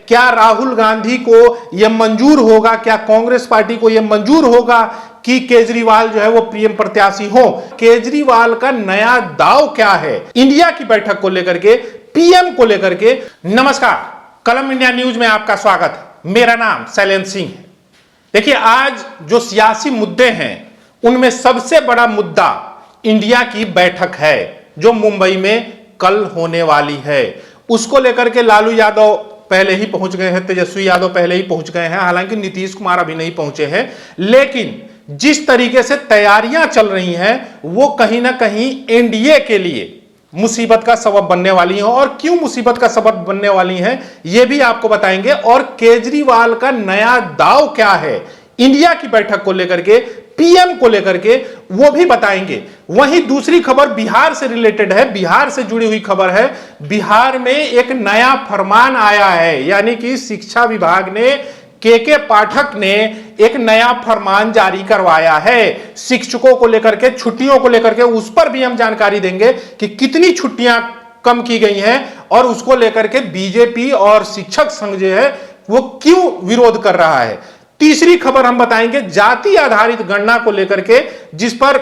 क्या राहुल गांधी को यह मंजूर होगा, क्या कांग्रेस पार्टी को यह मंजूर होगा कि केजरीवाल जो है वो पीएम प्रत्याशी हो? केजरीवाल का नया दाव क्या है इंडिया की बैठक को लेकर के, पीएम को लेकर के? नमस्कार, कलम इंडिया न्यूज में आपका स्वागत है। मेरा नाम शैलेंद्र सिंह है। देखिए, आज जो सियासी मुद्दे हैं उनमें सबसे बड़ा मुद्दा इंडिया की बैठक है जो मुंबई में कल होने वाली है। उसको लेकर के लालू यादव पहले ही पहुंच गए हैं, तेजस्वी यादव पहले ही पहुंच गए हैं, हालांकि नीतीश कुमार अभी नहीं पहुंचे हैं। लेकिन जिस तरीके से तैयारियां चल रही हैं वो कहीं ना कहीं एनडीए के लिए मुसीबत का सबब बनने वाली हैं। और क्यों मुसीबत का सबब बनने वाली हैं यह भी आपको बताएंगे। और केजरीवाल का नया दाव क्या है इंडिया की बैठक को लेकर के, पीएम को लेकर के, वो भी बताएंगे। वहीं दूसरी खबर बिहार से रिलेटेड है, बिहार से जुड़ी हुई खबर है। बिहार में एक नया फरमान आया है, यानी कि शिक्षा विभाग ने, के पाठक ने एक नया फरमान जारी करवाया है शिक्षकों को लेकर के, छुट्टियों को लेकर के। उस पर भी हम जानकारी देंगे कि कितनी छुट्टियां कम की गई हैं और उसको लेकर के बीजेपी और शिक्षक संघ जो है वो क्यों विरोध कर रहा है। तीसरी खबर हम बताएंगे जाति आधारित गणना को लेकर के, जिस पर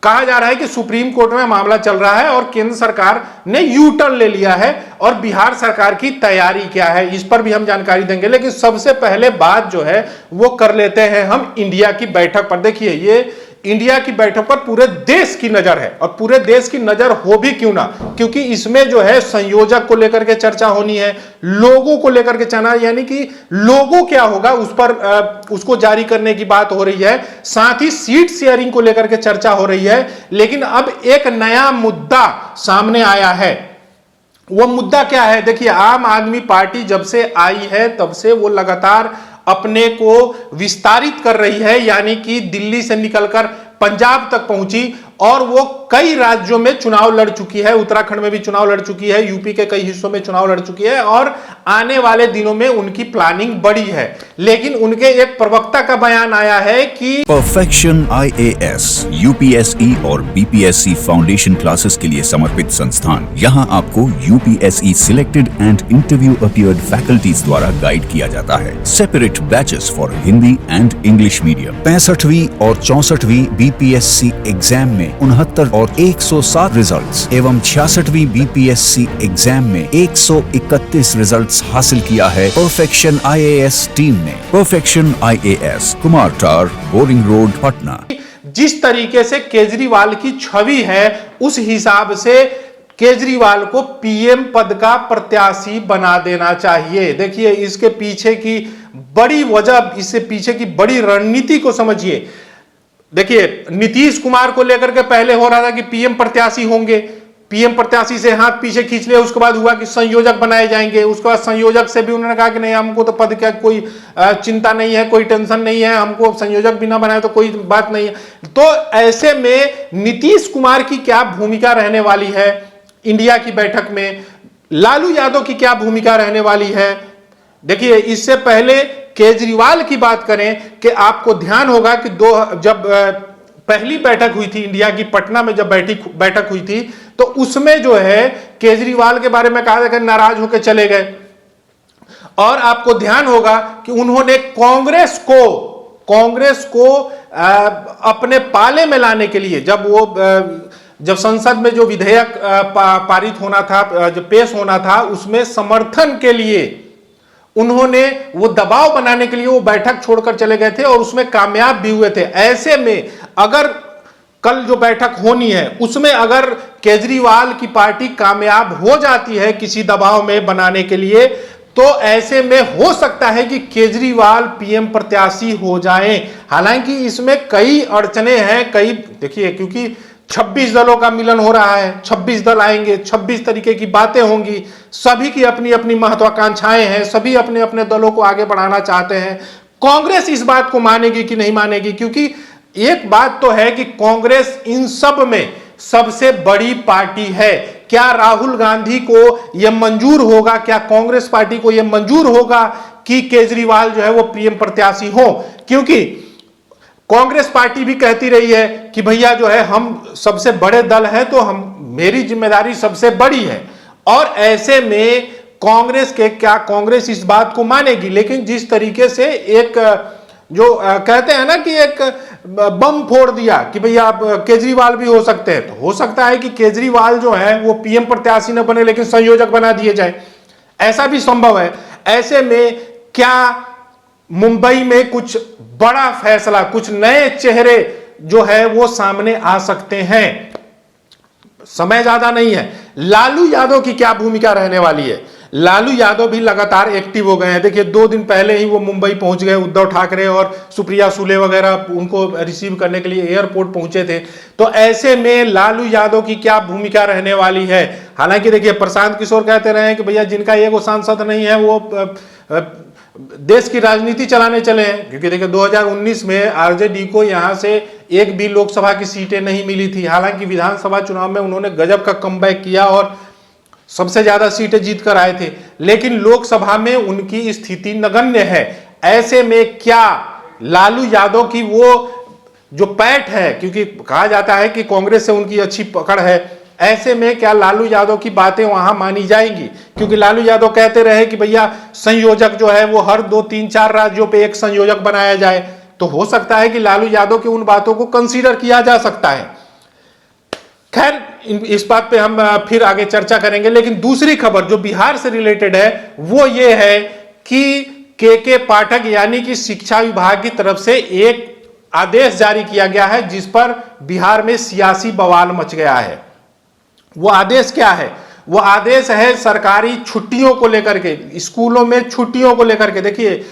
कहा जा रहा है कि सुप्रीम कोर्ट में मामला चल रहा है और केंद्र सरकार ने यू टर्न ले लिया है। और बिहार सरकार की तैयारी क्या है इस पर भी हम जानकारी देंगे। लेकिन सबसे पहले बात जो है वो कर लेते हैं हम इंडिया की बैठक पर। देखिए, ये इंडिया की बैठक पर पूरे देश की नजर है, और पूरे देश की नजर हो भी क्यों ना, क्योंकि इसमें जो है संयोजक को लेकर के चर्चा होनी है, लोगों को लेकर के चर्चा, यानी कि लोगो क्या होगा उस पर उसको जारी करने की बात हो रही है। साथ ही सीट शेयरिंग को लेकर के चर्चा हो रही है। लेकिन अब एक नया मुद्दा सामने आया है। वो मुद्दा क्या है? देखिए, आम आदमी पार्टी जब से आई है तब से वो लगातार अपने को विस्तारित कर रही है, यानी कि दिल्ली से निकलकर पंजाब तक पहुंची और वो कई राज्यों में चुनाव लड़ चुकी है। उत्तराखंड में भी चुनाव लड़ चुकी है, यूपी के कई हिस्सों में चुनाव लड़ चुकी है और आने वाले दिनों में उनकी प्लानिंग बड़ी है। लेकिन उनके एक प्रवक्ता का बयान आया है कि परफेक्शन IAS, UPSE और BPSC फाउंडेशन क्लासेस के लिए समर्पित संस्थान। यहाँ आपको UPSE selected and interview appeared faculties द्वारा गाइड किया जाता है। Separate batches for Hindi and English medium. 65वीं और 64वीं BPSC एग्जाम में 69 और 107 रिजल्ट्स एवं 66वीं BPSC एग्जाम में 131 रिजल्ट्स हासिल किया है परफेक्शन IAS टीम ने। Perfection IAS, Kumar tower, boring road, Patna. जिस तरीके से केजरीवाल की छवि है उस हिसाब से केजरीवाल को पीएम पद का प्रत्याशी बना देना चाहिए। देखिए, इसके पीछे की बड़ी वजह, इससे पीछे की बड़ी रणनीति को समझिए। देखिए, नीतीश कुमार को लेकर के पहले हो रहा था कि पीएम प्रत्याशी होंगे, पीएम प्रत्याशी से हाथ पीछे खींच लिया। उसके बाद हुआ कि संयोजक बनाए जाएंगे। उसके बाद संयोजक से भी उन्होंने कहा कि नहीं, हमको तो पद का कोई चिंता नहीं है, कोई टेंशन नहीं है, हमको संयोजक भी ना बनाए तो कोई बात नहीं है। तो ऐसे में नीतीश कुमार की क्या भूमिका रहने वाली है इंडिया की बैठक में, लालू यादव की क्या भूमिका रहने वाली है? देखिए, इससे पहले केजरीवाल की बात करें कि आपको ध्यान होगा कि जब पहली बैठक हुई थी इंडिया की, पटना में जब बैठक हुई थी, तो उसमें जो है केजरीवाल के बारे में कहा था कि नाराज होकर चले गए। और आपको ध्यान होगा कि उन्होंने कांग्रेस को अपने पाले में लाने के लिए, जब संसद में जो विधेयक पारित होना था, जो पेश होना था, उसमें समर्थन के लिए उन्होंने वो दबाव बनाने के लिए वो बैठक छोड़कर चले गए थे और उसमें कामयाब भी हुए थे। ऐसे में अगर कल जो बैठक होनी है उसमें अगर केजरीवाल की पार्टी कामयाब हो जाती है किसी दबाव में बनाने के लिए, तो ऐसे में हो सकता है कि केजरीवाल पीएम प्रत्याशी हो जाएं। हालांकि इसमें कई अड़चने हैं, देखिए, क्योंकि 26 दलों का मिलन हो रहा है, 26 दल आएंगे, 26 तरीके की बातें होंगी, सभी की अपनी अपनी महत्वाकांक्षाएं हैं, सभी अपने अपने दलों को आगे बढ़ाना चाहते हैं। कांग्रेस इस बात को मानेगी कि नहीं मानेगी? क्योंकि एक बात तो है कि कांग्रेस इन सब में सबसे बड़ी पार्टी है। क्या राहुल गांधी को यह मंजूर होगा, क्या कांग्रेस पार्टी को यह मंजूर होगा कि केजरीवाल जो है वो पीएम प्रत्याशी हो? क्योंकि कांग्रेस पार्टी भी कहती रही है कि भैया जो है हम सबसे बड़े दल हैं तो मेरी जिम्मेदारी सबसे बड़ी है। और ऐसे में कांग्रेस के, क्या कांग्रेस इस बात को मानेगी? लेकिन जिस तरीके से एक जो कहते हैं ना कि एक बम फोड़ दिया कि भैया आप केजरीवाल भी हो सकते हैं, तो हो सकता है कि केजरीवाल जो है वो पीएम प्रत्याशी न बने लेकिन संयोजक बना दिए जाए, ऐसा भी संभव है। ऐसे में क्या मुंबई में कुछ बड़ा फैसला, कुछ नए चेहरे जो है वो सामने आ सकते हैं? समय ज्यादा नहीं है। लालू यादव की क्या भूमिका रहने वाली है? लालू यादव भी लगातार एक्टिव हो गए हैं। देखिए 2 दिन पहले ही वो मुंबई पहुंच गए, उद्धव ठाकरे और सुप्रिया सुले वगैरह उनको रिसीव करने के लिए एयरपोर्ट पहुंचे थे। तो ऐसे में लालू यादव की क्या भूमिका रहने वाली है? हालांकि देखिए प्रशांत किशोर कहते रहे हैं कि भैया जिनका एगो सांसद नहीं है वो देश की राजनीति चलाने चले हैं, क्योंकि देखिए 2019 में आरजेडी को यहां से एक भी लोकसभा की सीटें नहीं मिली थी। हालांकि विधानसभा चुनाव में उन्होंने गजब का कमबैक किया और सबसे ज्यादा सीटें जीत कर आए थे, लेकिन लोकसभा में उनकी स्थिति नगण्य है। ऐसे में क्या लालू यादव की वो जो पैठ है, क्योंकि कहा जाता है कि कांग्रेस से उनकी अच्छी पकड़ है, ऐसे में क्या लालू यादव की बातें वहां मानी जाएंगी? क्योंकि लालू यादव कहते रहे कि भैया संयोजक जो है वो हर 2, 3, 4 राज्यों पे एक संयोजक बनाया जाए, तो हो सकता है कि लालू यादव की उन बातों को कंसीडर किया जा सकता है। खैर इस बात पे हम फिर आगे चर्चा करेंगे। लेकिन दूसरी खबर जो बिहार से रिलेटेड है वो ये है कि के पाठक यानी कि शिक्षा विभाग की तरफ से एक आदेश जारी किया गया है जिस पर बिहार में सियासी बवाल मच गया है। वो आदेश क्या है? वो आदेश है सरकारी छुट्टियों को लेकर के, स्कूलों में छुट्टियों को लेकर के। देखिए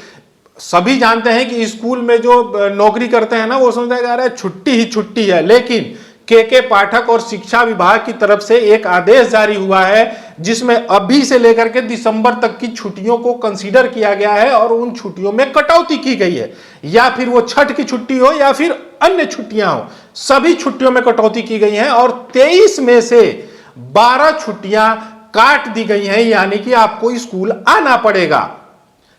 सभी जानते हैं कि स्कूल में जो नौकरी करते हैं ना वो समझा जा रहा है छुट्टी ही छुट्टी है, लेकिन के पाठक और शिक्षा विभाग की तरफ से एक आदेश जारी हुआ है जिसमें अभी से लेकर के दिसंबर तक की छुट्टियों को कंसीडर किया गया है और उन छुट्टियों में कटौती की गई है। या फिर वो छठ की छुट्टी हो या फिर अन्य छुट्टियां हो, सभी छुट्टियों में कटौती की गई है और 23 में से 12 छुट्टियां काट दी गई हैं, यानी कि आपको स्कूल आना पड़ेगा,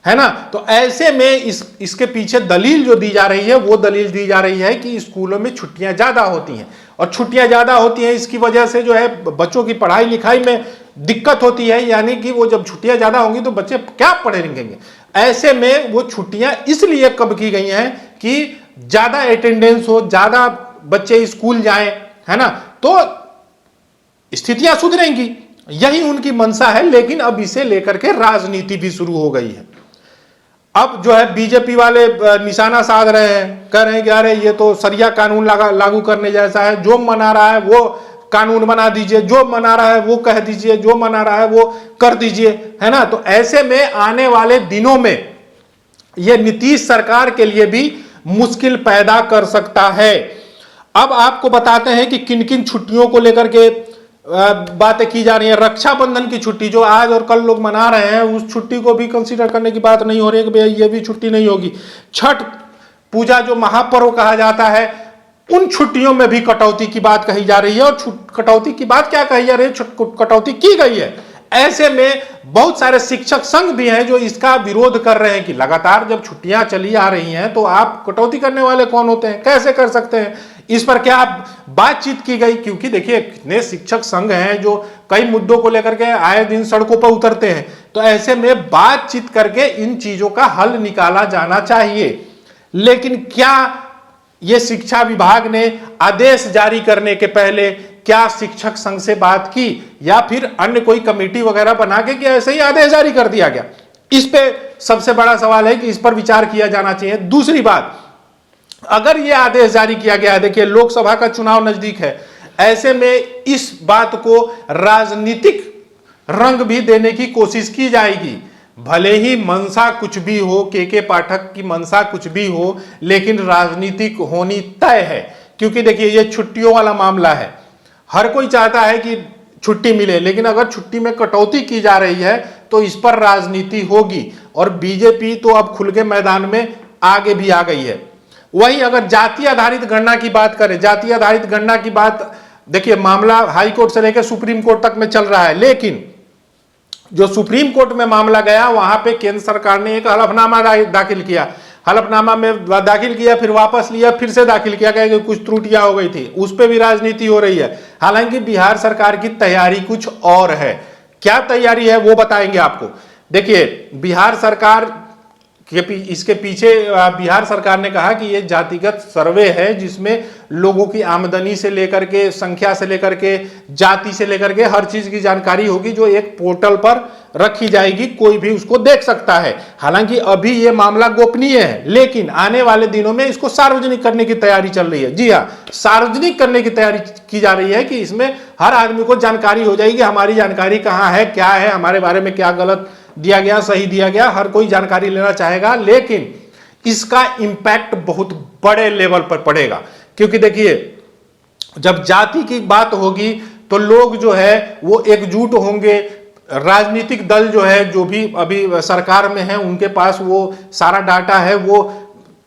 है ना। तो ऐसे में इसके पीछे दलील जो दी जा रही है वो दलील दी जा रही है कि स्कूलों में छुट्टियां ज्यादा होती हैं और छुट्टियां ज्यादा होती हैं इसकी वजह से जो है बच्चों की पढ़ाई लिखाई में दिक्कत होती है, यानी कि वो जब छुट्टियां ज्यादा होंगी तो बच्चे क्या पढ़े लिखेंगे। ऐसे में वो छुट्टियां इसलिए कब की गई हैं कि ज्यादा अटेंडेंस हो, ज्यादा बच्चे स्कूल जाएं, है ना, तो स्थितियां सुधरेंगी, यही उनकी मंशा है। लेकिन अब इसे लेकर के राजनीति भी शुरू हो गई है। अब जो है बीजेपी वाले निशाना साध रहे हैं, कह रहे हैं कि अरे ये तो सरिया कानून लागू करने जैसा है, जो मना रहा है वो कानून बना दीजिए, जो मना रहा है वो कह दीजिए, जो मना रहा है वो कर दीजिए, है ना। तो ऐसे में आने वाले दिनों में ये नीतीश सरकार के लिए भी मुश्किल पैदा कर सकता है। अब आपको बताते हैं कि किन किन छुट्टियों को लेकर के बातें की जा रही है। रक्षाबंधन की छुट्टी जो आज और कल लोग मना रहे हैं, उस छुट्टी को भी कंसीडर करने की बात नहीं हो रही है कि भैया ये भी छुट्टी नहीं होगी। छठ पूजा जो महापर्व कहा जाता है, उन छुट्टियों में भी कटौती की बात कही जा रही है। और कटौती की बात क्या कही जा रही है? कटौती की गई है। ऐसे में बहुत सारे शिक्षक संघ भी हैं जो इसका विरोध कर रहे हैं कि लगातार जब छुट्टियां चली आ रही हैं तो आप कटौती करने वाले कौन होते हैं, कैसे कर सकते हैं। इस पर क्या बातचीत की गई? क्योंकि देखिए कितने शिक्षक संघ हैं जो कई मुद्दों को लेकर के आए दिन सड़कों पर उतरते हैं, तो ऐसे में बातचीत करके इन चीजों का हल निकाला जाना चाहिए। लेकिन क्या ये शिक्षा विभाग ने आदेश जारी करने के पहले क्या शिक्षक संघ से बात की या फिर अन्य कोई कमेटी वगैरह बना के क्या ऐसे ही आदेश जारी कर दिया गया? इस पे सबसे बड़ा सवाल है कि इस पर विचार किया जाना चाहिए। दूसरी बात, अगर यह आदेश जारी किया गया है, देखिए लोकसभा का चुनाव नजदीक है, ऐसे में इस बात को राजनीतिक रंग भी देने की कोशिश की जाएगी। भले ही मंशा कुछ भी हो, के पाठक की मंशा कुछ भी हो, लेकिन राजनीतिक होनी तय है। क्योंकि देखिए ये छुट्टियों वाला मामला है, हर कोई चाहता है कि छुट्टी मिले, लेकिन अगर छुट्टी में कटौती की जा रही है तो इस पर राजनीति होगी। और बीजेपी तो अब खुल के मैदान में आगे भी आ गई है। वहीं अगर जाति आधारित गणना की बात करें, जाति आधारित गणना की बात देखिए मामला हाई कोर्ट से लेकर सुप्रीम कोर्ट तक में चल रहा है, लेकिन जो सुप्रीम कोर्ट में मामला गया वहां पे केंद्र सरकार ने एक हलफनामा दाखिल किया, हलफनामा में दाखिल किया, फिर वापस लिया, फिर से दाखिल किया गया कि कुछ त्रुटियां हो गई थी, उस पर भी राजनीति हो रही है। हालांकि बिहार सरकार की तैयारी कुछ और है। क्या तैयारी है वो बताएंगे आपको। देखिए, बिहार सरकार इसके पीछे बिहार सरकार ने कहा कि ये जातिगत सर्वे है, जिसमें लोगों की आमदनी से लेकर के, संख्या से लेकर के, जाति से लेकर के हर चीज की जानकारी होगी, जो एक पोर्टल पर रखी जाएगी, कोई भी उसको देख सकता है। हालांकि अभी ये मामला गोपनीय है, लेकिन आने वाले दिनों में इसको सार्वजनिक करने की तैयारी चल रही है। जी हाँ, सार्वजनिक करने की तैयारी की जा रही है कि इसमें हर आदमी को जानकारी हो जाएगी, हमारी जानकारी कहाँ है, क्या है, हमारे बारे में क्या गलत दिया गया, सही दिया गया, हर कोई जानकारी लेना चाहेगा। लेकिन इसका इंपैक्ट बहुत बड़े लेवल पर पड़ेगा, क्योंकि देखिए, जब जाति की बात होगी तो लोग जो है वो एकजुट होंगे। राजनीतिक दल जो है, जो भी अभी सरकार में है, उनके पास वो सारा डाटा है, वो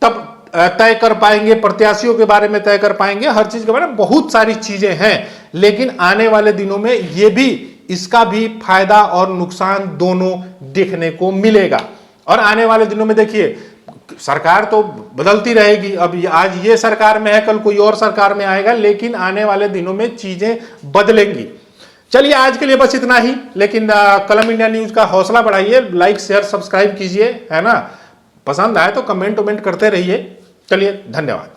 तब तय कर पाएंगे, प्रत्याशियों के बारे में तय कर पाएंगे, हर चीज के बारे में बहुत सारी चीजें हैं। लेकिन आने वाले दिनों में ये भी, इसका भी फायदा और नुकसान दोनों देखने को मिलेगा। और आने वाले दिनों में देखिए, सरकार तो बदलती रहेगी, अब आज ये सरकार में है, कल कोई और सरकार में आएगा, लेकिन आने वाले दिनों में चीजें बदलेंगी। चलिए, आज के लिए बस इतना ही। लेकिन कलम इंडिया न्यूज का हौसला बढ़ाइए, लाइक शेयर सब्सक्राइब कीजिए, है ना। पसंद आए तो कमेंट करते रहिए। चलिए, धन्यवाद।